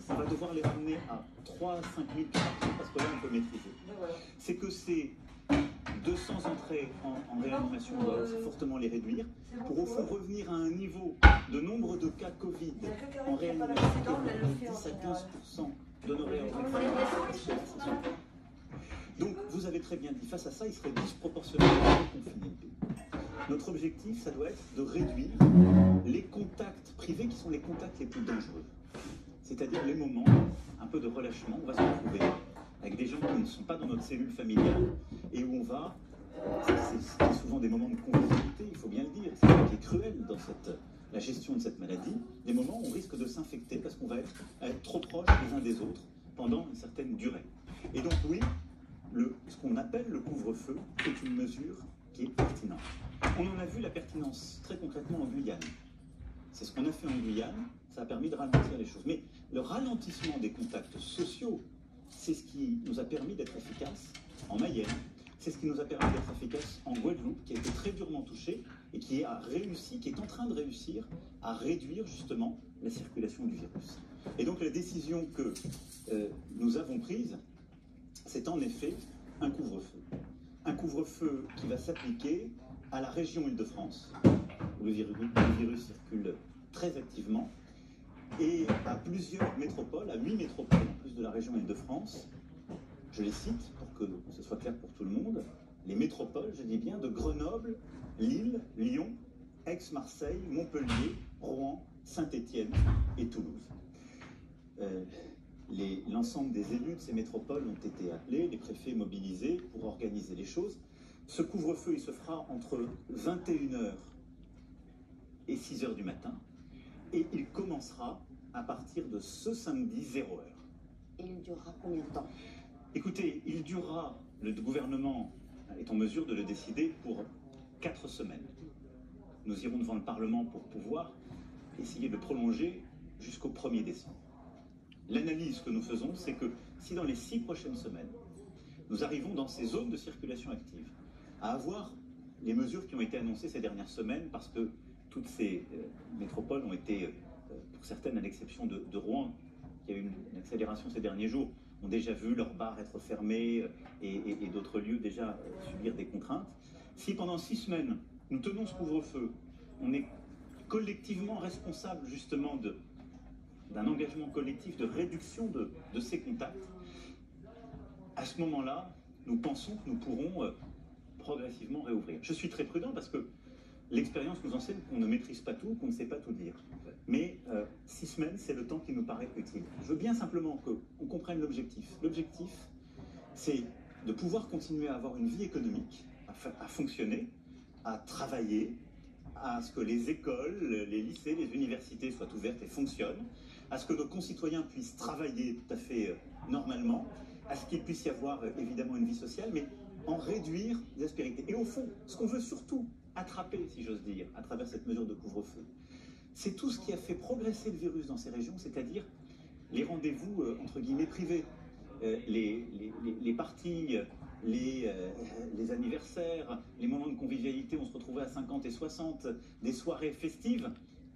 on va devoir les ramener à 3 à 5 000 parce que là, on peut maîtriser. C'est que ces 200 entrées en réanimation, on doit fortement les réduire pour au fond revenir à un niveau de nombre de cas Covid en réanimation de 10 à 15% d'honoraires. Donc, vous avez très bien dit, face à ça, il serait disproportionnellement confiné le pays. Notre objectif, ça doit être de réduire les contacts privés qui sont les contacts les plus dangereux. C'est-à-dire les moments, un peu de relâchement, on va se retrouver avec des gens qui ne sont pas dans notre cellule familiale et où on va, c'est souvent des moments de convivialité, il faut bien le dire, c'est ce qui est cruel dans la gestion de cette maladie, des moments où on risque de s'infecter parce qu'on va être trop proches les uns des autres pendant une certaine durée. Et donc oui, ce qu'on appelle le couvre-feu est une mesure qui est pertinente. On en a vu la pertinence très concrètement en Guyane. C'est ce qu'on a fait en Guyane, ça a permis de ralentir les choses. Mais le ralentissement des contacts sociaux, c'est ce qui nous a permis d'être efficaces en Mayenne, c'est ce qui nous a permis d'être efficaces en Guadeloupe, qui a été très durement touchée et qui a réussi, qui est en train de réussir à réduire justement la circulation du virus. Et donc la décision que nous avons prise, c'est en effet un couvre-feu. Un couvre-feu qui va s'appliquer à la région Île-de-France, où le virus circule très activement, et à plusieurs métropoles, à 8 métropoles en plus de la région Île-de-France. Je les cite pour que ce soit clair pour tout le monde. Les métropoles, je dis bien, de Grenoble, Lille, Lyon, Aix-Marseille, Montpellier, Rouen, Saint-Étienne et Toulouse. L'ensemble des élus de ces métropoles ont été appelés, les préfets mobilisés pour organiser les choses. Ce couvre-feu, il se fera entre 21h et 6h du matin, et il commencera à partir de ce samedi 0h. Et il durera combien de temps? Écoutez, il durera, le gouvernement est en mesure de le décider pour 4 semaines. Nous irons devant le Parlement pour pouvoir essayer de prolonger jusqu'au 1er décembre. L'analyse que nous faisons, c'est que si dans les 6 prochaines semaines, nous arrivons dans ces zones de circulation active, à avoir les mesures qui ont été annoncées ces dernières semaines, parce que toutes ces métropoles ont été, pour certaines, à l'exception de Rouen, qui a eu une accélération ces derniers jours, ont déjà vu leurs bars être fermés et d'autres lieux déjà subir des contraintes. Si pendant 6 semaines, nous tenons ce couvre-feu, on est collectivement responsable justement d'un engagement collectif de réduction de ces contacts, à ce moment-là, nous pensons que nous pourrons progressivement réouvrir. Je suis très prudent parce que l'expérience nous enseigne qu'on ne maîtrise pas tout, qu'on ne sait pas tout dire. Mais 6 semaines, c'est le temps qui nous paraît utile. Je veux bien simplement qu'on comprenne l'objectif. L'objectif, c'est de pouvoir continuer à avoir une vie économique, à fonctionner, à travailler, à ce que les écoles, les lycées, les universités soient ouvertes et fonctionnent, à ce que nos concitoyens puissent travailler tout à fait normalement, à ce qu'il puisse y avoir évidemment une vie sociale, mais en réduire les aspérités. Et au fond, ce qu'on veut surtout attraper, si j'ose dire, à travers cette mesure de couvre-feu, c'est tout ce qui a fait progresser le virus dans ces régions, c'est-à-dire les rendez-vous, entre guillemets, privés, les parties, les anniversaires, les moments de convivialité où on se retrouvait à 50 et 60, des soirées festives,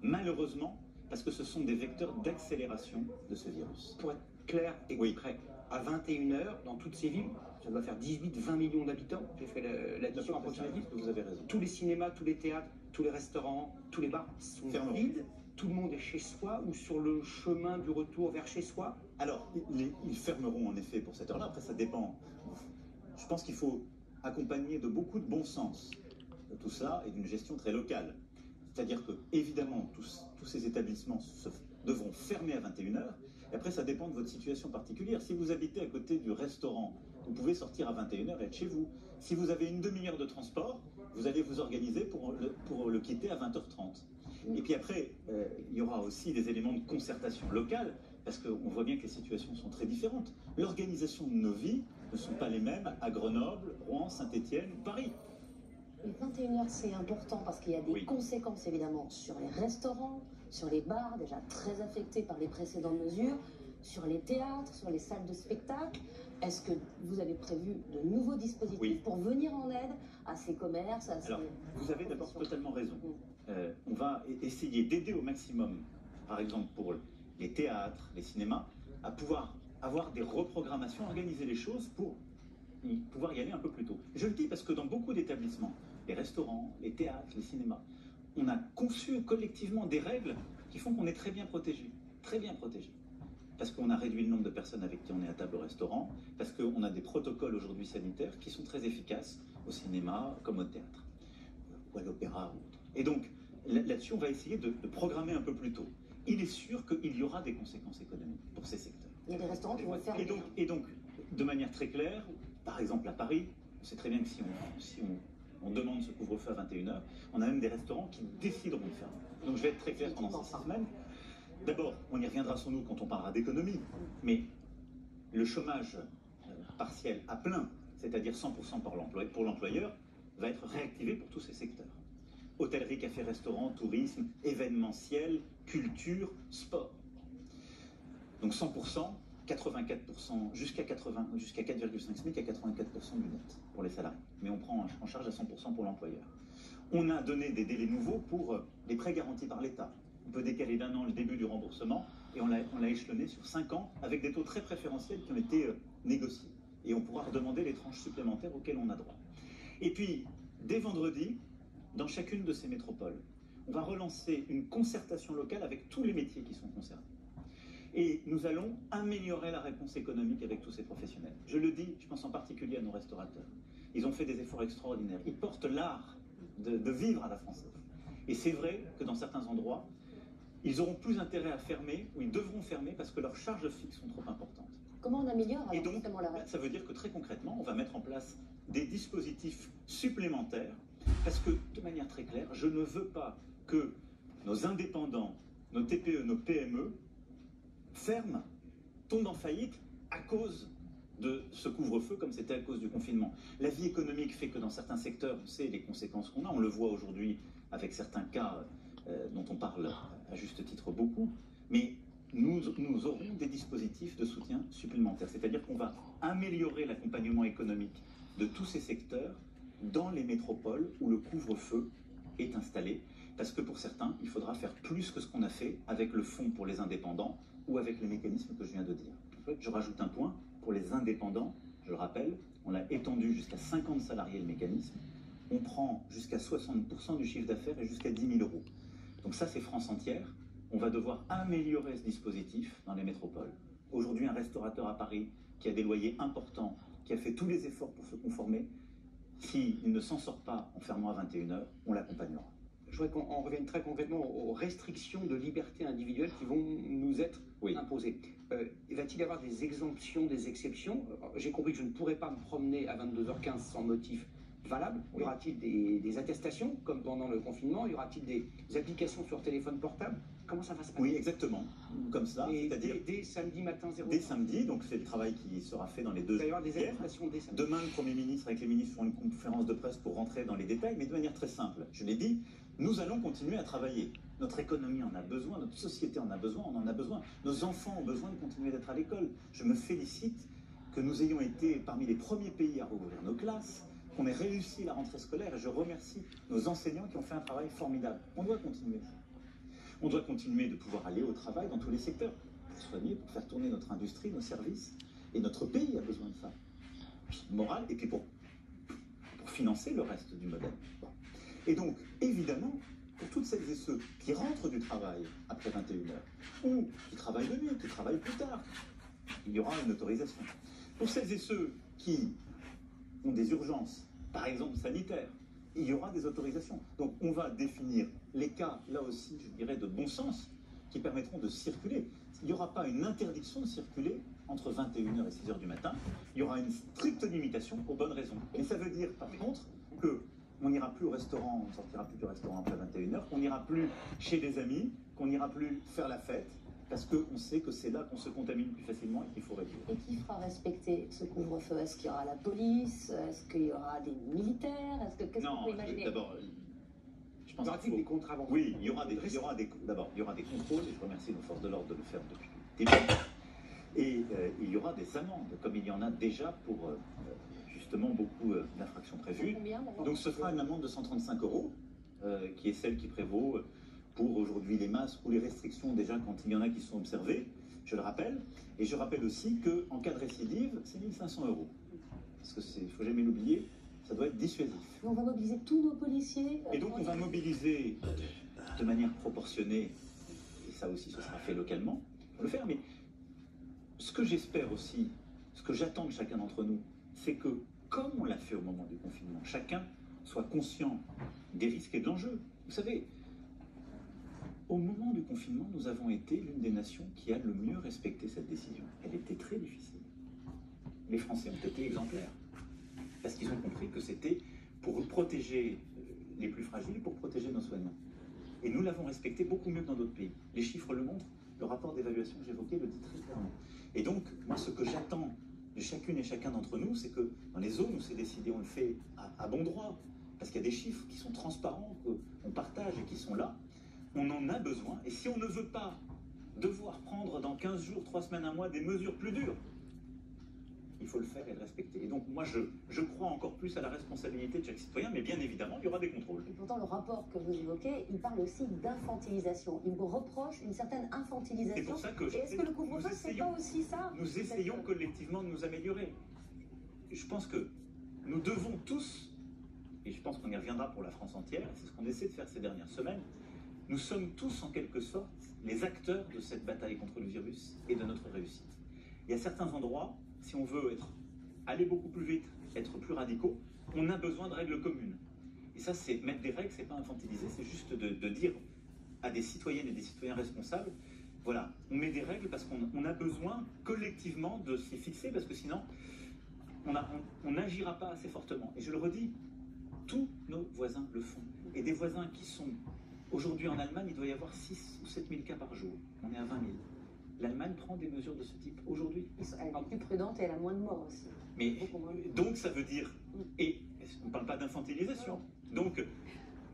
malheureusement, parce que ce sont des vecteurs d'accélération de ce virus. Pour être clair et concret, à 21h, dans toutes ces villes, ça doit faire 18-20 millions d'habitants, j'ai fait l'addition approximative. Vous avez raison. Tous les cinémas, tous les théâtres, tous les restaurants, tous les bars sont vides. Tout le monde est chez soi ou sur le chemin du retour vers chez soi. Alors, ils fermeront en effet pour cette heure-là. Après, ça dépend. Je pense qu'il faut accompagner de beaucoup de bon sens de tout ça et d'une gestion très locale. C'est-à-dire que, évidemment, tous ces établissements devront fermer à 21h. Et après, ça dépend de votre situation particulière. Si vous habitez à côté du restaurant, vous pouvez sortir à 21h et être chez vous. Si vous avez une demi-heure de transport, vous allez vous organiser pour le quitter à 20h30. Et puis après, il y aura aussi des éléments de concertation locale, parce qu'on voit bien que les situations sont très différentes. L'organisation de nos vies ne sont pas les mêmes à Grenoble, Rouen, Saint-Étienne, Paris. Les 21h, c'est important parce qu'il y a des conséquences évidemment sur les restaurants, sur les bars, déjà très affectés par les précédentes mesures, sur les théâtres, sur les salles de spectacle. Est-ce que vous avez prévu de nouveaux dispositifs pour venir en aide à ces commerces, à ces... Alors, vous avez d'abord totalement raison. On va essayer d'aider au maximum, par exemple pour les théâtres, les cinémas, à pouvoir avoir des reprogrammations, organiser les choses pour pouvoir y aller un peu plus tôt. Je le dis parce que dans beaucoup d'établissements, les restaurants, les théâtres, les cinémas, on a conçu collectivement des règles qui font qu'on est très bien protégé. Très bien protégé. Parce qu'on a réduit le nombre de personnes avec qui on est à table au restaurant, parce qu'on a des protocoles aujourd'hui sanitaires qui sont très efficaces au cinéma comme au théâtre, ou à l'opéra. Et donc, là-dessus, on va essayer de programmer un peu plus tôt. Il est sûr qu'il y aura des conséquences économiques pour ces secteurs. Il y a des restaurants qui vont fermer. Et donc, de manière très claire, par exemple à Paris, on sait très bien que si on demande ce couvre-feu à 21h, on a même des restaurants qui décideront de fermer. Donc je vais être très clair pendant ces 6 semaines. D'abord, on y reviendra sans doute quand on parlera d'économie, mais le chômage partiel à plein, c'est-à-dire 100% pour l'employeur, va être réactivé pour tous ces secteurs. Hôtellerie, café, restaurant, tourisme, événementiel, culture, sport. Donc 100%, 84%, jusqu'à 4,5 SMIC à 84% du net pour les salariés. Mais on prend en charge à 100% pour l'employeur. On a donné des délais nouveaux pour les prêts garantis par l'État. On peut décaler d'1 an le début du remboursement et on l'a échelonné sur 5 ans avec des taux très préférentiels qui ont été négociés. Et on pourra redemander les tranches supplémentaires auxquelles on a droit. Et puis, dès vendredi, dans chacune de ces métropoles, on va relancer une concertation locale avec tous les métiers qui sont concernés. Et nous allons améliorer la réponse économique avec tous ces professionnels. Je le dis, je pense en particulier à nos restaurateurs. Ils ont fait des efforts extraordinaires. Ils portent l'art de vivre à la française. Et c'est vrai que dans certains endroits, ils auront plus intérêt à fermer, ou ils devront fermer, parce que leurs charges fixes sont trop importantes. Comment on améliore alors, et donc, justement la réponse ? Ça veut dire que très concrètement, on va mettre en place des dispositifs supplémentaires, parce que, de manière très claire, je ne veux pas que nos indépendants, nos TPE, nos PME, ferment, tombent en faillite à cause de ce couvre-feu comme c'était à cause du confinement. La vie économique fait que dans certains secteurs, on sait les conséquences qu'on a. On le voit aujourd'hui avec certains cas dont on parle à juste titre beaucoup. Mais nous aurons des dispositifs de soutien supplémentaires. C'est-à-dire qu'on va améliorer l'accompagnement économique de tous ces secteurs dans les métropoles où le couvre-feu est installé. Parce que pour certains, il faudra faire plus que ce qu'on a fait avec le fonds pour les indépendants ou avec les mécanismes que je viens de dire. Je rajoute un point. Pour les indépendants, je le rappelle, on l'a étendu jusqu'à 50 salariés le mécanisme. On prend jusqu'à 60% du chiffre d'affaires et jusqu'à 10 000 euros. Donc ça, c'est France entière. On va devoir améliorer ce dispositif dans les métropoles. Aujourd'hui, un restaurateur à Paris qui a des loyers importants, qui a fait tous les efforts pour se conformer, s'il ne s'en sort pas en fermant à 21h, on l'accompagnera. Je voudrais qu'on revienne très concrètement aux restrictions de liberté individuelle qui vont nous être imposées. Va-t-il y avoir des exemptions, des exceptions? J'ai compris que je ne pourrais pas me promener à 22h15 sans motif valable. Y aura-t-il des attestations, comme pendant le confinement? Y aura-t-il des applications sur téléphone portable? Comment ça va se passer? Oui, exactement. Comme ça, c'est-à-dire dès samedi matin 0. Dès samedi, donc c'est le travail qui sera fait dans les 2 jours. Il va y avoir des attestations dès samedi. Demain, le Premier ministre avec les ministres font une conférence de presse pour rentrer dans les détails, mais de manière très simple. Je l'ai dit, nous allons continuer à travailler. Notre économie en a besoin, notre société en a besoin, on en a besoin. Nos enfants ont besoin de continuer d'être à l'école. Je me félicite que nous ayons été parmi les premiers pays à rouvrir nos classes, qu'on ait réussi la rentrée scolaire, et je remercie nos enseignants qui ont fait un travail formidable. On doit continuer. On doit continuer de pouvoir aller au travail dans tous les secteurs, pour soigner, pour faire tourner notre industrie, nos services. Et notre pays a besoin de ça. Moral, et puis pour financer le reste du modèle. Bon. Et donc, évidemment, pour toutes celles et ceux qui rentrent du travail après 21h, ou qui travaillent de nuit, qui travaillent plus tard, il y aura une autorisation. Pour celles et ceux qui ont des urgences, par exemple sanitaires, il y aura des autorisations. Donc on va définir les cas, là aussi, je dirais, de bon sens, qui permettront de circuler. Il n'y aura pas une interdiction de circuler entre 21h et 6h du matin. Il y aura une stricte limitation aux bonnes raisons. Et ça veut dire, par contre, qu'on n'ira plus au restaurant, on ne sortira plus du restaurant après 21h, qu'on n'ira plus chez des amis, qu'on n'ira plus faire la fête, parce qu'on sait que c'est là qu'on se contamine plus facilement et qu'il faut réduire. Et qui fera respecter ce couvre-feu? Est-ce qu'il y aura la police? Est-ce qu'il y aura des militaires? Qu'est-ce qu'on peut imaginer? D'abord, je pense qu'il faut des contraventions. Oui, il y aura des contrôles, et je remercie nos forces de l'ordre de le faire depuis le début. Et il y aura des amendes, comme il y en a déjà pour justement beaucoup d'infractions prévues. Donc ce sera une amende de 135 €, qui est celle qui prévaut pour aujourd'hui les masques ou les restrictions déjà quand il y en a qui sont observées. je le rappelle. Et je rappelle aussi qu'en cas de récidive, c'est 1 500 €. Parce qu'il ne faut jamais l'oublier, ça doit être dissuasif. On va mobiliser tous nos policiers. Et donc on va mobiliser de manière proportionnée, et ça aussi ce sera fait localement, pour le faire. Mais ce que j'espère aussi, ce que j'attends de chacun d'entre nous, c'est que, comme on l'a fait au moment du confinement, chacun soit conscient des risques et de l'enjeu. Vous savez, au moment du confinement, nous avons été l'une des nations qui a le mieux respecté cette décision. Elle était très difficile. Les Français ont été exemplaires, parce qu'ils ont compris que c'était pour protéger les plus fragiles, pour protéger nos soignants. Et nous l'avons respecté beaucoup mieux que dans d'autres pays. Les chiffres le montrent, le rapport d'évaluation que j'évoquais le dit très clairement. Et donc, moi, ce que j'attends de chacune et chacun d'entre nous, c'est que dans les zones où c'est décidé, on le fait à bon droit, parce qu'il y a des chiffres qui sont transparents, qu'on partage et qui sont là. On en a besoin. Et si on ne veut pas devoir prendre dans 15 jours, 3 semaines, 1 mois des mesures plus dures, il faut le faire et le respecter. Et donc moi, je crois encore plus à la responsabilité de chaque citoyen, mais bien évidemment, il y aura des contrôles. Et pourtant, le rapport que vous évoquez, il parle aussi d'infantilisation. Il vous reproche une certaine infantilisation. C'est pour ça que est-ce que le couvre-feu, c'est pas aussi ça? Nous essayons collectivement de nous améliorer. Je pense que nous devons tous, et je pense qu'on y reviendra pour la France entière, c'est ce qu'on essaie de faire ces dernières semaines, nous sommes tous en quelque sorte les acteurs de cette bataille contre le virus et de notre réussite. Il y a certains endroits, si on veut aller beaucoup plus vite, être plus radicaux, on a besoin de règles communes. Et ça, c'est mettre des règles, c'est pas infantiliser, c'est juste de dire à des citoyennes et des citoyens responsables, voilà, on met des règles parce qu'on a besoin collectivement de s'y fixer, parce que sinon, on n'agira pas assez fortement. Et je le redis, tous nos voisins le font. Et des voisins qui sont... Aujourd'hui en Allemagne, il doit y avoir 6 ou 7 000 cas par jour. On est à 20 000. L'Allemagne prend des mesures de ce type aujourd'hui. Elle est plus prudente et elle a moins de morts aussi. Mais donc ça veut dire... Et on ne parle pas d'infantilisation. Donc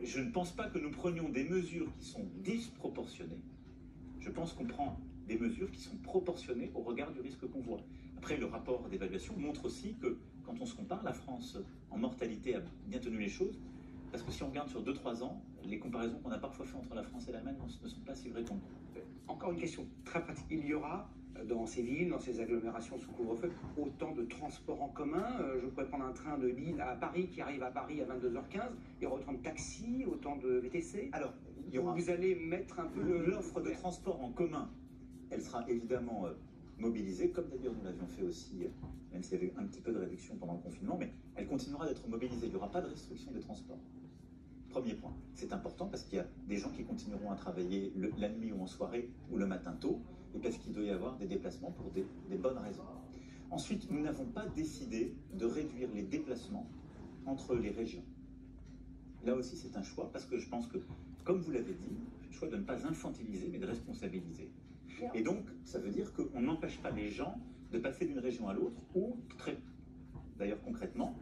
je ne pense pas que nous prenions des mesures qui sont disproportionnées. Je pense qu'on prend des mesures qui sont proportionnées au regard du risque qu'on voit. Après, le rapport d'évaluation montre aussi que quand on se compare, la France en mortalité a bien tenu les choses. Parce que si on regarde sur 2-3 ans, les comparaisons qu'on a parfois faites entre la France et l'Allemagne ne sont pas si vraies qu'on le. Encore une question très pratique. Il y aura dans ces villes, dans ces agglomérations sous couvre-feu, autant de transports en commun. Je pourrais prendre un train de Lille à Paris qui arrive à Paris à 22h15. Il y aura autant de taxis, autant de VTC. Alors, il y aura... Vous allez mettre un peu l'offre de transport en commun. Elle sera évidemment mobilisée, comme d'ailleurs nous l'avions fait aussi, même s'il y avait eu un petit peu de réduction pendant le confinement, mais elle continuera d'être mobilisée. Il n'y aura pas de restriction des transports. Premier point, c'est important parce qu'il y a des gens qui continueront à travailler la nuit ou en soirée ou le matin tôt, et parce qu'il doit y avoir des déplacements pour des bonnes raisons. Ensuite, nous n'avons pas décidé de réduire les déplacements entre les régions. Là aussi, c'est un choix, parce que je pense que, comme vous l'avez dit, c'est le choix de ne pas infantiliser, mais de responsabiliser. Et donc, ça veut dire qu'on n'empêche pas les gens de passer d'une région à l'autre, ou, d'ailleurs concrètement,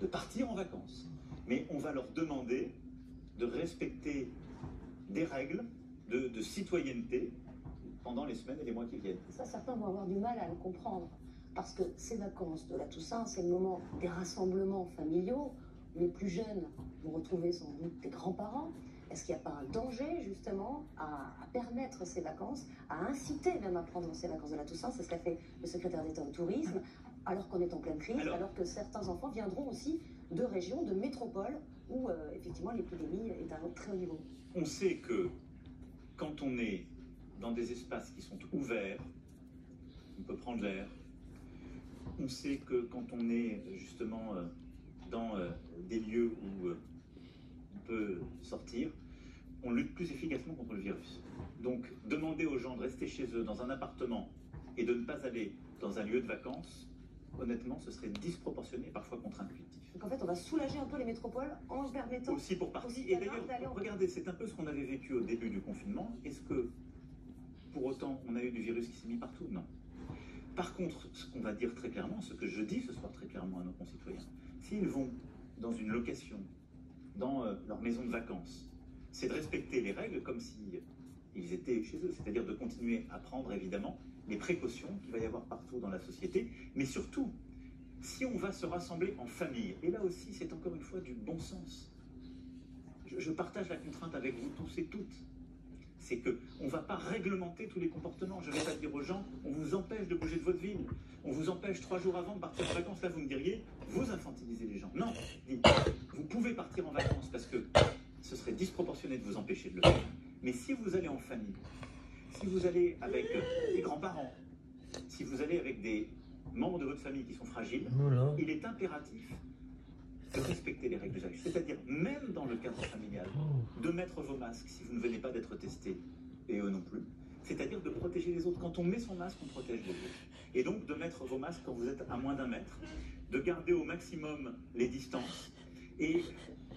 de partir en vacances. Mais on va leur demander de respecter des règles de citoyenneté pendant les semaines et les mois qui viennent. Ça, certains vont avoir du mal à le comprendre, parce que ces vacances de la Toussaint, c'est le moment des rassemblements familiaux, où les plus jeunes vont retrouver sans doute des grands-parents. Est-ce qu'il n'y a pas un danger, justement, à permettre ces vacances, à inciter même à prendre ces vacances de la Toussaint? C'est ce qu'a fait le secrétaire d'État au tourisme, alors qu'on est en pleine crise, alors que certains enfants viendront aussi de régions, de métropoles, où effectivement l'épidémie est à un très haut niveau. On sait que quand on est dans des espaces qui sont ouverts, on peut prendre l'air. On sait que quand on est justement dans des lieux où on peut sortir, on lutte plus efficacement contre le virus. Donc demander aux gens de rester chez eux dans un appartement et de ne pas aller dans un lieu de vacances, honnêtement, ce serait disproportionné et parfois contre-intuitif. Donc en fait, on va soulager un peu les métropoles en permettant... Aussi pour partie. Et d'ailleurs, regardez, c'est un peu ce qu'on avait vécu au début du confinement. Est-ce que, pour autant, on a eu du virus qui s'est mis partout? Non. Par contre, ce qu'on va dire très clairement, ce que je dis ce soir très clairement à nos concitoyens, s'ils vont dans une location, dans leur maison de vacances, c'est de respecter les règles comme s'ils étaient chez eux, c'est-à-dire de continuer à prendre évidemment les précautions qu'il va y avoir partout dans la société, mais surtout, si on va se rassembler en famille, et là aussi c'est encore une fois du bon sens, je partage la contrainte avec vous tous et toutes, c'est qu'on ne va pas réglementer tous les comportements. Je ne vais pas dire aux gens, on vous empêche de bouger de votre ville, on vous empêche 3 jours avant de partir en vacances. Là, vous me diriez, vous infantilisez les gens. Non, vous pouvez partir en vacances parce que ce serait disproportionné de vous empêcher de le faire. Mais si vous allez en famille, si vous allez avec des grands-parents, si vous allez avec des membres de votre famille qui sont fragiles, il est impératif de respecter les règles d'usage. C'est-à-dire, même dans le cadre familial, de mettre vos masques si vous ne venez pas d'être testé, et eux non plus. C'est-à-dire de protéger les autres. Quand on met son masque, on protège les autres. Et donc de mettre vos masques quand vous êtes à moins d'1 mètre, de garder au maximum les distances. Et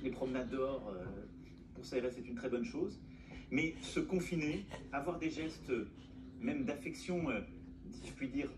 les promenades dehors, pour s'aérer, c'est une très bonne chose. Mais se confiner, avoir des gestes, même d'affection, si je puis dire,